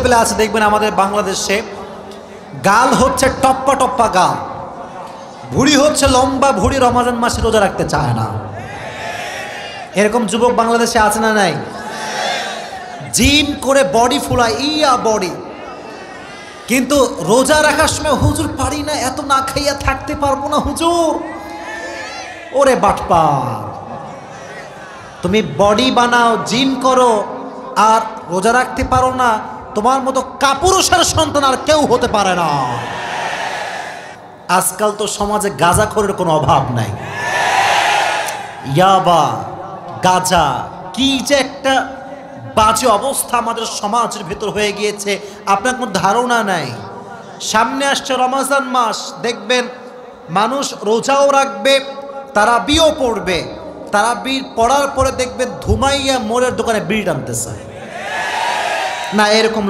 ছেলেপেলে আছে দেখবেন আমাদের বাংলাদেশে, গাল হচ্ছে টপ্পা টপ্পা গাল, ভুড়ি হচ্ছে লম্বা ভুড়ি, রমজান মাসে রোজা রাখতে চায় না। এরকম যুবক বাংলাদেশে আছে না নাই? জিম করে বডি ফুলায়, ইয়া বডি, কিন্তু রোজা রাখার সময় হুজুর পারি না, এত না খাইয়া থাকতে পারবো না হুজুর। ওরে বাটপার, তুমি বডি বানাও, জিম করো, আর রোজা রাখতে পারো না, তোমার মতো কাপুরুষের সন্তান আর কেউ হতে পারে না। আজকাল তো সমাজে গাঁজাখোরের কোনো অভাব নাই। ইয়াবা, গাঁজা, কি যে একটা বাজে অবস্থা আমাদের সমাজের ভেতর হয়ে গিয়েছে, আপনার কোনো ধারণা নাই। সামনে আসছে রমজান মাস, দেখবেন মানুষ রোজাও রাখবে, তারাবিও পড়বে, তারাবি পড়ার পরে দেখবেন ধুমাইয়া মোড়ের দোকানে বিড়ি টানতেছে না, এরকম